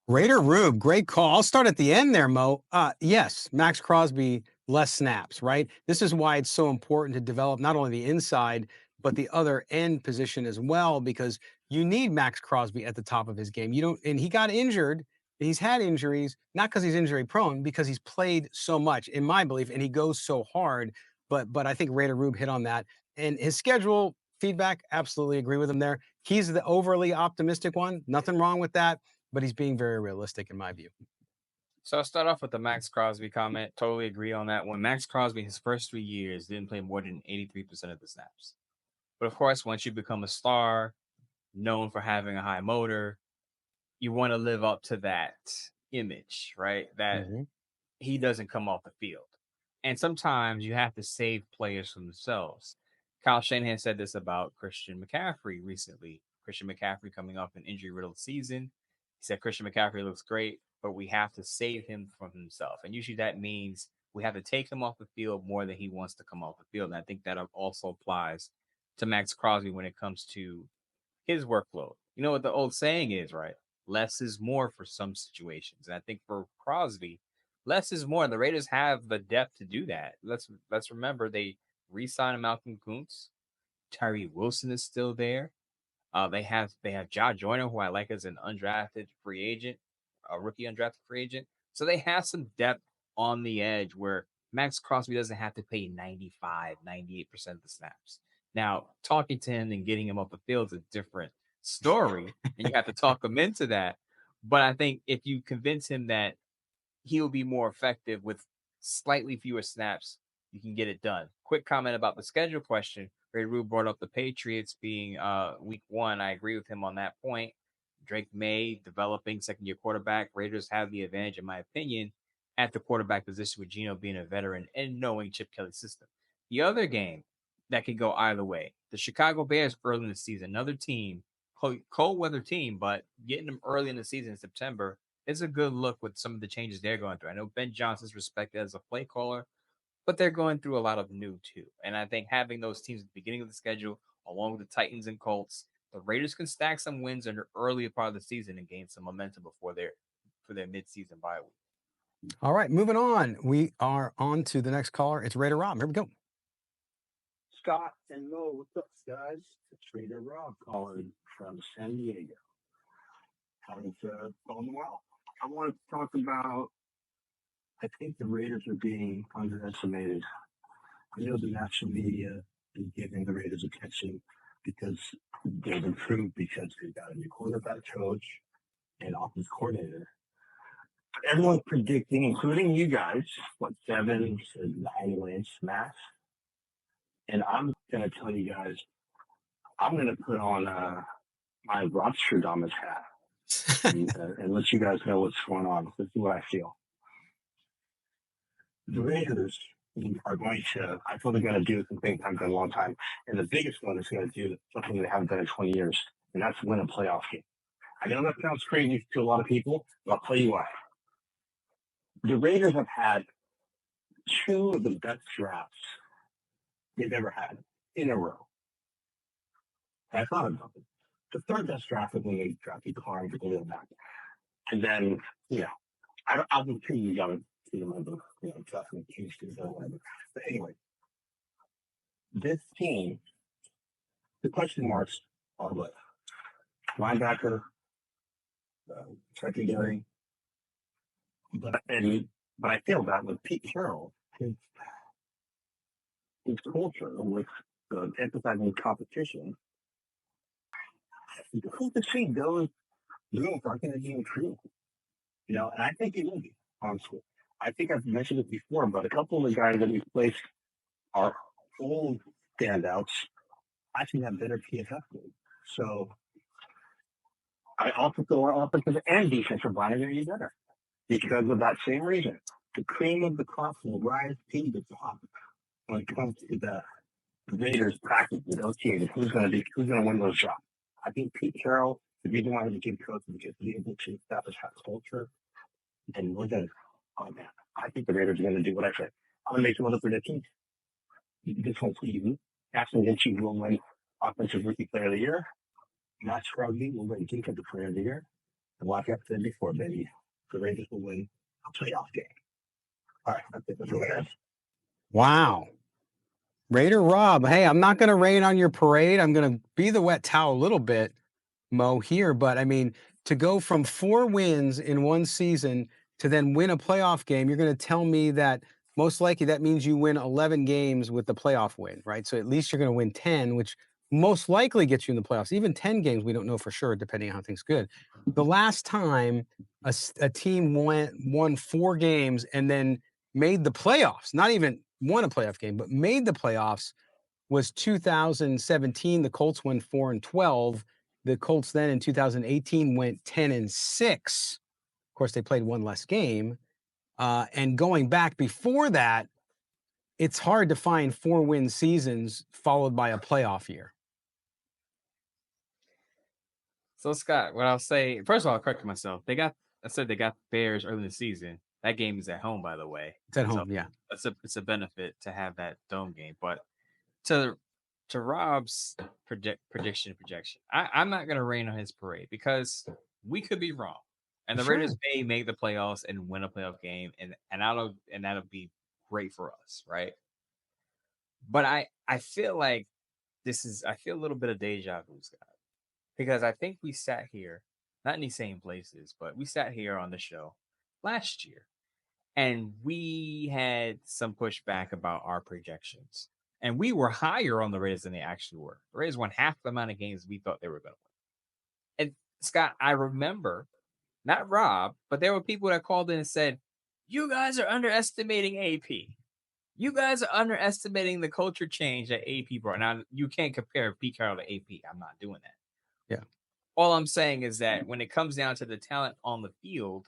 Raider Rube, great call. I'll start at the end there, Mo. Yes, Maxx Crosby, less snaps, right? This is why it's so important to develop not only the inside, but the other end position as well, because you need Maxx Crosby at the top of his game. You don't, and he got injured. He's had injuries, not because he's injury prone, because he's played so much, in my belief, and he goes so hard. But I think Raider Rube hit on that. And his schedule feedback, absolutely agree with him there. He's the overly optimistic one. Nothing wrong with that, but he's being very realistic in my view. So I'll start off with the Maxx Crosby comment. Totally agree on that one. Maxx Crosby, his first 3 years, didn't play more than 83% of the snaps. But of course, once you become a star, known for having a high motor, you want to live up to that image, right? That he doesn't come off the field. And sometimes you have to save players from themselves. Kyle Shanahan said this about Christian McCaffrey recently. Christian McCaffrey coming off an injury-riddled season. He said Christian McCaffrey looks great, but we have to save him from himself. And usually that means we have to take him off the field more than he wants to come off the field. And I think that also applies to Maxx Crosby when it comes to his workload. You know what the old saying is, right? Less is more for some situations. And I think for Crosby, less is more. The Raiders have the depth to do that. Let's remember they re-signed Malcolm Kuntz. Tyree Wilson is still there. They have Josh Joyner, who I like as an undrafted free agent, a rookie undrafted free agent. So they have some depth on the edge where Maxx Crosby doesn't have to play 95, 98% of the snaps. Now, talking to him and getting him off the field is a different story, and you have to talk him into that. But I think if you convince him that he'll be more effective with slightly fewer snaps, you can get it done. Quick comment about the schedule question. Ray Rue brought up the Patriots being week 1. I agree with him on that point. Drake May, developing second-year quarterback. Raiders have the advantage, in my opinion, at the quarterback position with Geno being a veteran and knowing Chip Kelly's system. The other game that could go either way, the Chicago Bears early in the season, another team, cold weather team, but getting them early in the season in September is a good look with some of the changes they're going through. I know Ben Johnson's respected as a play caller, but they're going through a lot of new too. And I think having those teams at the beginning of the schedule, along with the Titans and Colts, the Raiders can stack some wins in the earlier part of the season and gain some momentum before their midseason bye week. All right, moving on. We are on to the next caller. It's Raider Rob. Here we go. Scott and Mo, what's up, guys? It's Raider Rob calling from San Diego. How's it going well? I want to talk about, I think the Raiders are being underestimated. I know the national media is giving the Raiders attention because they've improved because they've got a new quarterback coach and offensive coordinator. Everyone's predicting, including you guys, 7 to 9 wins max. And I'm going to tell you guys, I'm going to put on my Rotterdam's hat and let you guys know what's going on. This is what I feel. The Raiders are going to, I feel they're going to do some things I've done a long time. And the biggest one is going to do something they haven't done in 20 years, and that's win a playoff game. I know that sounds crazy to a lot of people, but I'll tell you why. The Raiders have had 2 of the best drafts they've ever had in a row. I thought about it. The third best draft was when they drafted Carr and Geno back. And then, I was too young to remember, drafting Houston or whatever. But anyway, this team, the question marks are what? Linebacker, secondary. But I feel that with Pete Carroll, his culture with emphasizing competition, you can see those moves are going to be true. And I think it will be, honestly. I think I've mentioned it before, but a couple of the guys that we've placed are old standouts. I think have better PFF games. So I also feel our offensive and defensive line are going to be better because of that same reason. The cream of the crop will rise to the top when it comes to the Raiders practice with OTAs. Who's going to win those jobs? I think Pete Carroll, the reason why he's a good coach is because he's able to establish that culture. And we're going to, I think the Raiders are going to do what I said. I'm going to make some other predictions. This whole season, Ashton Jeanty will win Offensive Rookie Player of the Year. Maxx Crosby will win Defensive Player of the Year. And like I said before, baby, the Raiders will win a playoff game. All right, that's it. That's what I have. Wow. Raider Rob, hey, I'm not going to rain on your parade. I'm going to be the wet towel a little bit, Mo, here. But, I mean, to go from 4 wins in one season to then win a playoff game, you're going to tell me that most likely that means you win 11 games with the playoff win, right? So at least you're going to win 10, which most likely gets you in the playoffs. Even 10 games, we don't know for sure, depending on how things good. The last time a team won 4 games and then made the playoffs, not even won a playoff game, but made the playoffs, was 2017. The Colts went 4-12. The Colts then in 2018 went 10-6. Of course, they played 1 less game. And going back before that, it's hard to find 4-win seasons followed by a playoff year. So Scott, what I'll say, first of all, I'll correct myself. I said they got Bears early in the season. That game is at home, by the way. It's at home, yeah. It's a benefit to have that dome game. But to Rob's projection, I'm not going to rain on his parade because we could be wrong, and the Raiders may make the playoffs and win a playoff game, and that'll be great for us, right? But I feel like I feel a little bit of deja vu, Scott, because I think we sat here, not in these same places, but we sat here on the show last year. And we had some pushback about our projections. And we were higher on the Raiders than they actually were. The Raiders won half the amount of games we thought they were going to win. And Scott, I remember, not Rob, but there were people that called in and said, you guys are underestimating AP. You guys are underestimating the culture change that AP brought. Now, you can't compare Pete Carroll to AP. I'm not doing that. Yeah. All I'm saying is that when it comes down to the talent on the field,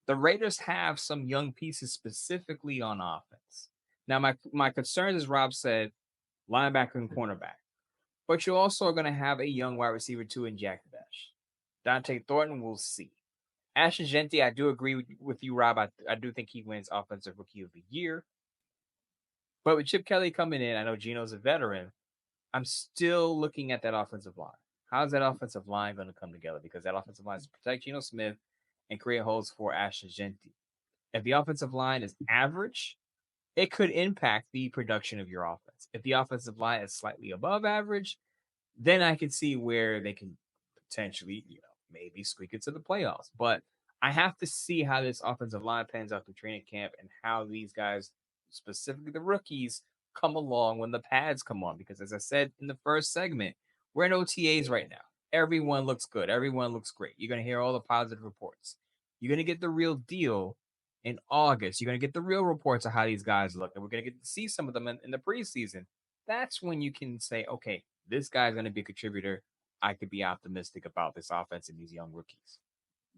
the Raiders have some young pieces specifically on offense. Now, my concerns, as Rob said, linebacker and cornerback. But you also are going to have a young wide receiver too in Jack Bash. Dante Thornton, we'll see. Ashton Jeanty, I do agree with you, Rob. I do think he wins Offensive Rookie of the Year. But with Chip Kelly coming in, I know Geno's a veteran. I'm still looking at that offensive line. How's that offensive line going to come together? Because that offensive line is to protect Geno Smith and create holes for Ashton Jeanty. If the offensive line is average, it could impact the production of your offense. If the offensive line is slightly above average, then I can see where they can potentially, maybe squeak it to the playoffs. But I have to see how this offensive line pans out through training camp and how these guys, specifically the rookies, come along when the pads come on. Because as I said in the first segment, we're in OTAs right now. Everyone looks good. Everyone looks great. You're going to hear all the positive reports. You're going to get the real deal in August. You're going to get the real reports of how these guys look. And we're going to get to see some of them in the preseason. That's when you can say, okay, this guy's going to be a contributor. I could be optimistic about this offense and these young rookies.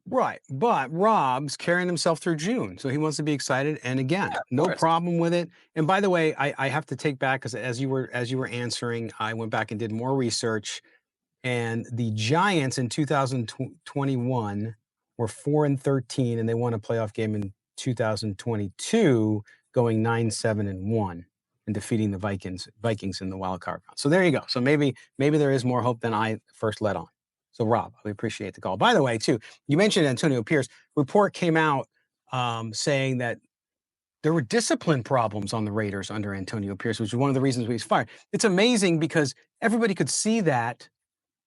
Right. But Rob's carrying himself through June. So he wants to be excited. And again, no course. problem with it. And by the way, I have to take back, because as you were answering, I went back and did more research. And the Giants in 2021 were 4-13, and they won a playoff game in 2022, going 9-7-1 and defeating the Vikings in the wild card round. So there you go. So maybe there is more hope than I first let on. So Rob, we appreciate the call. By the way, too, you mentioned Antonio Pierce. Report came out saying that there were discipline problems on the Raiders under Antonio Pierce, which was one of the reasons he was fired. It's amazing because everybody could see that.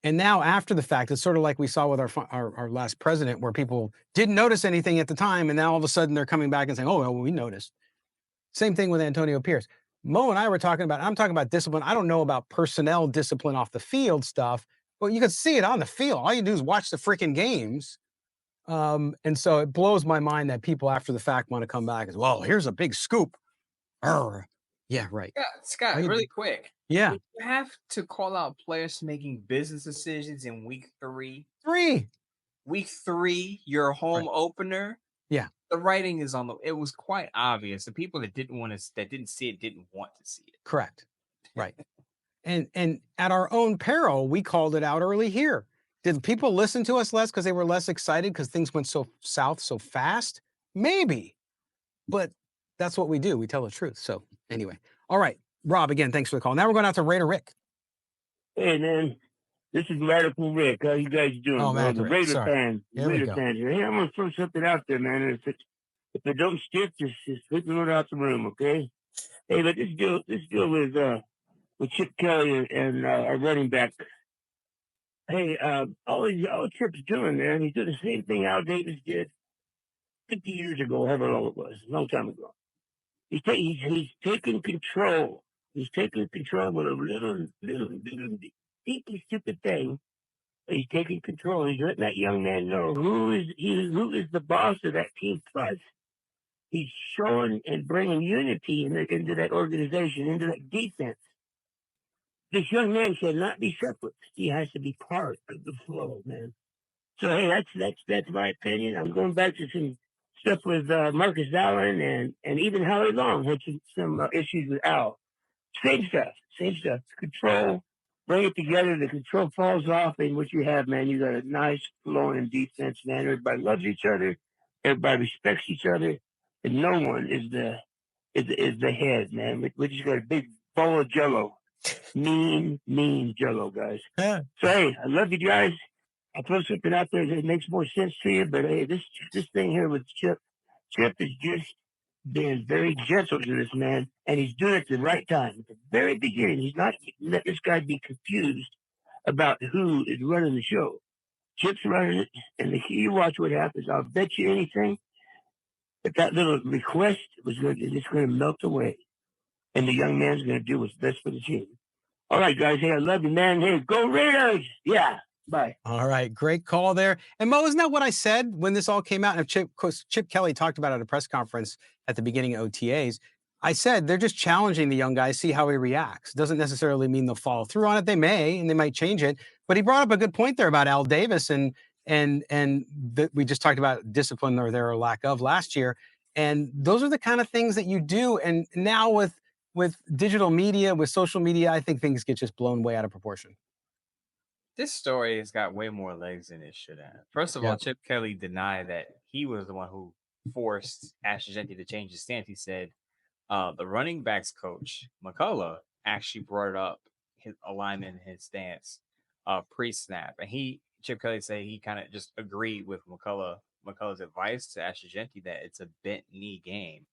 And now after the fact, it's sort of like we saw with our last president, where people didn't notice anything at the time. And now all of a sudden they're coming back and saying, oh, well, we noticed. Same thing with Antonio Pierce. Mo and I were talking about, I'm talking about discipline. I don't know about personnel discipline off the field stuff, but you could see it on the field. All you do is watch the freaking games. And so it blows my mind that people after the fact want to come back as, well, here's a big scoop. Yeah, right. Yeah, Scott, really quick. Yeah. You have to call out players making business decisions in week 3. Week 3, your home opener. Yeah. The writing is on it was quite obvious. The people that didn't see it didn't want to see it. Correct. Right. and at our own peril, we called it out early here. Did people listen to us less because they were less excited because things went so south so fast? Maybe. But that's what we do. We tell the truth. So anyway. All right. Rob, again, thanks for the call. Now we're going out to Raider Rick. Hey, man. This is Radical Rick. How you guys doing? Oh, man, the Raider fans. Raider fans here. Hey, I'm going to throw something out there, man. If it don't stick, just flip it out the room, okay? Hey, but this deal with Chip Kelly and our running back. Hey, all Chip's doing, man, he's doing the same thing Al Davis did 50 years ago, however long it was, a long time ago. He's taking control. He's taking control of a little deeply stupid thing. He's taking control. He's letting that young man know who is the boss of that team plus. He's showing and bringing unity into that organization, into that defense. This young man should not be separate. He has to be part of the flow, man. So hey, that's my opinion. I'm going back to some stuff with Marcus Allen and even Howie Long had some issues with Al. Same stuff. Control, bring it together. The control falls off, and what you have, man, you got a nice flowing defense, man. Everybody loves each other. Everybody respects each other, and no one is the head, man. We just got a big bowl of Jello, mean Jello, guys. Yeah. So hey, I love you guys. I'll throw something out there that makes more sense to you, but hey, this thing here with Chip is just being very gentle to this man, and he's doing it at the right time. At the very beginning, he's not let this guy be confused about who is running the show. Chip's running it, and you watch what happens. I'll bet you anything. But that little request was going to melt away. And the young man's going to do what's best for the team. All right, guys. Hey, I love you, man. Hey, go Raiders. Yeah. Bye. All right. Great call there. And Mo, isn't that what I said when this all came out? And Chip Kelly talked about it at a press conference at the beginning of OTAs. I said they're just challenging the young guy, see how he reacts. Doesn't necessarily mean they'll follow through on it. They may, and they might change it. But he brought up a good point there about Al Davis and we just talked about discipline or their lack of last year. And those are the kind of things that you do. And now with digital media, with social media, I think things get just blown way out of proportion. This story has got way more legs than it should have. First of all, Chip Kelly denied that he was the one who forced Ashton Jeanty to change his stance. He said the running backs coach, McCullough, actually brought up his alignment and his stance pre-snap. And Chip Kelly said he kind of just agreed with McCullough's advice to Ashton Jeanty that it's a bent knee game.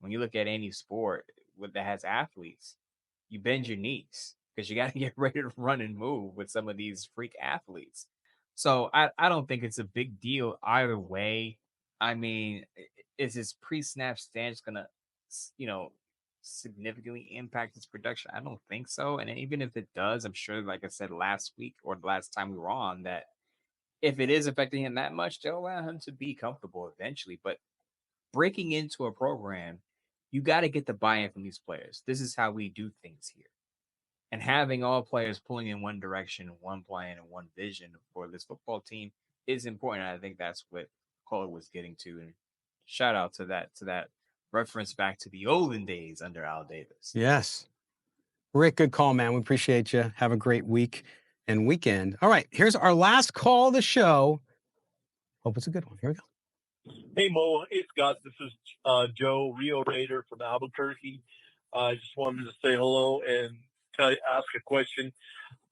When you look at any sport that has athletes, you bend your knees because you got to get ready to run and move with some of these freak athletes. So I don't think it's a big deal either way. I mean, is his pre-snap stance going to, significantly impact his production? I don't think so. And even if it does, I'm sure, like I said last week or the last time we were on, that if it is affecting him that much, they'll allow him to be comfortable eventually. But breaking into a program, you got to get the buy-in from these players. This is how we do things here. And having all players pulling in one direction, one plan, and one vision for this football team is important. I think that's what Kohler was getting to. And shout out to that reference back to the olden days under Al Davis. Yes. Rick, good call, man. We appreciate you. Have a great week and weekend. All right, here's our last call of the show. Hope it's a good one. Here we go. Hey, Mo. Hey, Scott. This is Joe, Rio Raider from Albuquerque. I just wanted to say hello and ask a question.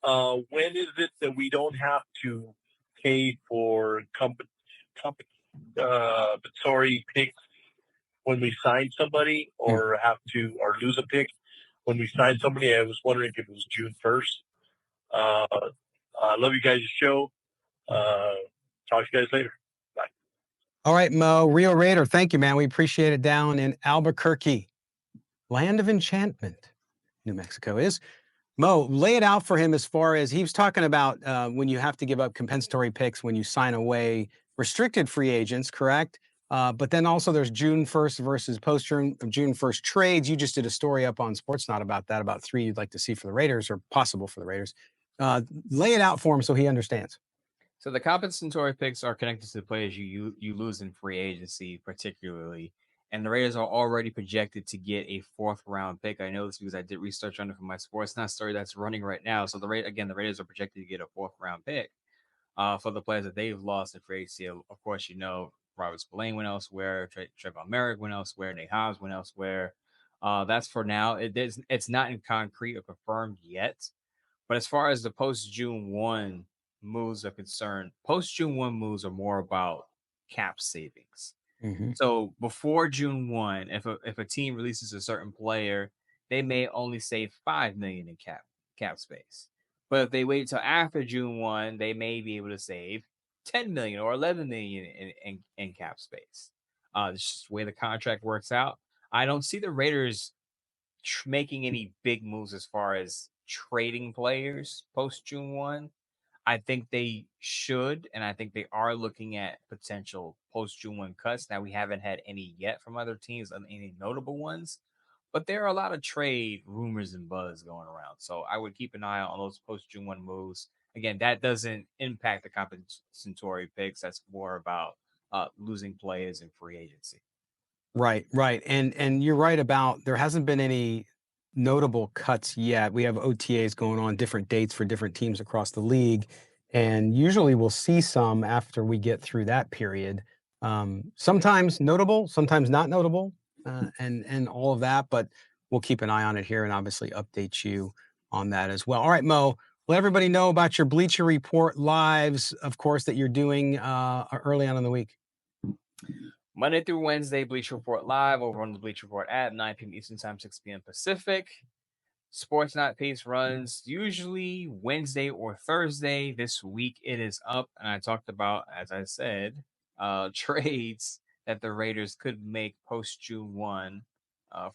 When is it that we don't have to pay for compensatory picks when we sign somebody, or lose a pick when we sign somebody? I was wondering if it was June 1st. I love you guys' show. Talk to you guys later. Bye. All right, Mo, Rio Raider, thank you, man. We appreciate it down in Albuquerque. Land of enchantment, New Mexico is. Mo, lay it out for him as far as he was talking about when you have to give up compensatory picks when you sign away restricted free agents, correct? But then also there's June 1st versus post-June 1st trades. You just did a story up on Sportsnaut about that, about 3 you'd like to see for the Raiders or possible for the Raiders. Lay it out for him so he understands. So the compensatory picks are connected to the players you lose in free agency, particularly. And the Raiders are already projected to get a 4th round pick. I know this because I did research on it for my Sportsnaut story that's running right now. So the Raiders are projected to get a 4th round pick for the players that they've lost in free agency. Of course, Robert Spillane went elsewhere, Trayvon Merrick went elsewhere, Nate Hobbs went elsewhere. That's for now. It's not in concrete or confirmed yet. But as far as the post-June 1 moves are concerned, post-June 1 moves are more about cap savings. Mm-hmm. So before June 1, if a team releases a certain player, they may only save $5 million in cap space. But if they wait until after June 1, they may be able to save $10 million or $11 million in cap space. It's just the way the contract works out. I don't see the Raiders making any big moves as far as trading players post June 1. I think they should, and I think they are looking at potential post June 1 cuts. Now, we haven't had any yet from other teams, any notable ones, but there are a lot of trade rumors and buzz going around. So I would keep an eye on those post June 1 moves. Again, that doesn't impact the compensatory picks. That's more about losing players in free agency. Right. And you're right about there hasn't been any notable cuts yet. We have OTAs going on, different dates for different teams across the league. And usually we'll see some after we get through that period. Sometimes notable, sometimes not notable, and all of that. But we'll keep an eye on it here and obviously update you on that as well. All right, Mo, let everybody know about your Bleacher Report lives, of course, that you're doing early on in the week. Monday through Wednesday, Bleacher Report Live over on the Bleacher Report app, 9 p.m. Eastern Time, 6 p.m. Pacific. Sportsnaut piece runs usually Wednesday or Thursday. This week it is up, and I talked about, as I said, trades that the Raiders could make post June 1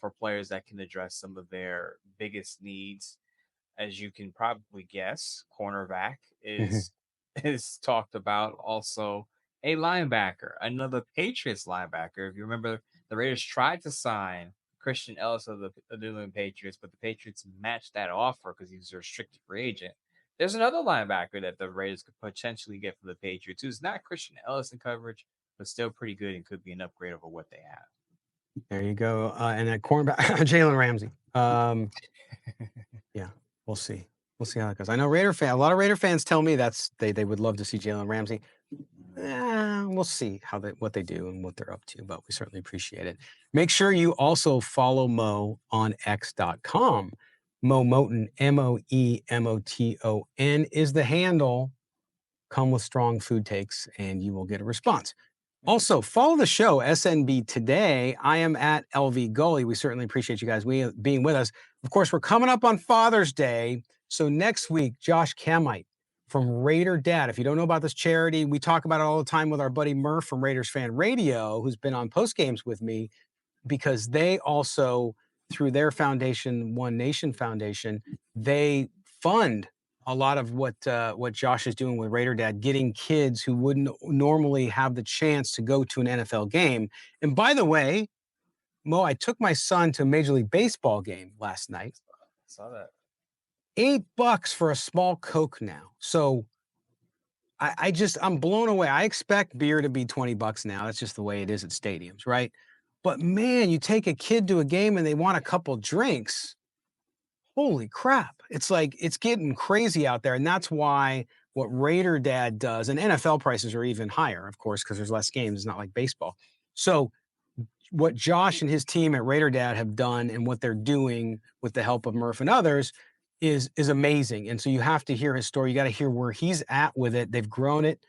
for players that can address some of their biggest needs. As you can probably guess, cornerback is talked about. Also, a linebacker, another Patriots linebacker. If you remember, the Raiders tried to sign Christian Ellis of the New England Patriots, but the Patriots matched that offer because he was a restricted free agent. There's another linebacker that the Raiders could potentially get from the Patriots, who's not Christian Ellis in coverage, but still pretty good and could be an upgrade over what they have. There you go. And that cornerback, Jalen Ramsey. Yeah, we'll see. We'll see how that goes. I know a lot of Raider fans tell me they would love to see Jalen Ramsey. We'll see what they do and what they're up to, but we certainly appreciate it. Make sure you also follow Mo on x.com. Mo Moton, MOEMOTON is the handle. Come with strong food takes and you will get a response. Also, follow the show, SNB Today. I am at LV Gully. We certainly appreciate you guys being with us. Of course, we're coming up on Father's Day. So next week, Josh Camite from RaiderDad. If you don't know about this charity, we talk about it all the time with our buddy Murph from Raiders Fan Radio, who's been on post games with me, because they also, through their foundation, One Nation Foundation, they fund a lot of what Josh is doing with RaiderDad, getting kids who wouldn't normally have the chance to go to an NFL game. And by the way, Mo, I took my son to a Major League Baseball game last night. Saw that. $8 for a small Coke now. So I'm blown away. I expect beer to be $20 now. That's just the way it is at stadiums, right? But man, you take a kid to a game and they want a couple drinks. Holy crap. It's like, it's getting crazy out there. And that's why what RaiderDad does, and NFL prices are even higher, of course, because there's less games. It's not like baseball. So what Josh and his team at RaiderDad have done and what they're doing with the help of Murph and others is amazing. And so you have to hear his story. You got to hear where he's at with it. They've grown it,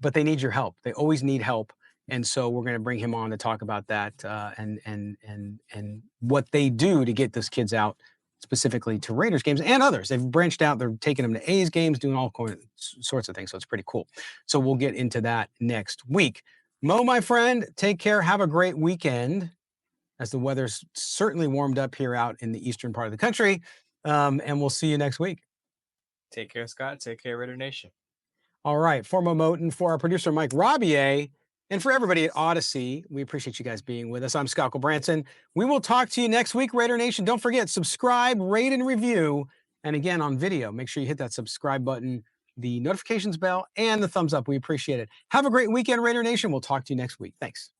but they need your help. They always need help. And so we're going to bring him on to talk about that and what they do to get those kids out specifically to Raiders games and others. They've branched out. They're taking them to A's games, doing all sorts of things. So it's pretty cool. So we'll get into that next week. Mo, my friend, take care. Have a great weekend as the weather's certainly warmed up here out in the eastern part of the country. And we'll see you next week. Take care, Scott. Take care, Raider Nation. All right. For Mo Moton, for our producer, Mike Robier, and for everybody at Odyssey, we appreciate you guys being with us. I'm Scott Branson. We will talk to you next week, Raider Nation. Don't forget, subscribe, rate, and review. And again, on video, make sure you hit that subscribe button, the notifications bell, and the thumbs up. We appreciate it. Have a great weekend, Raider Nation. We'll talk to you next week. Thanks.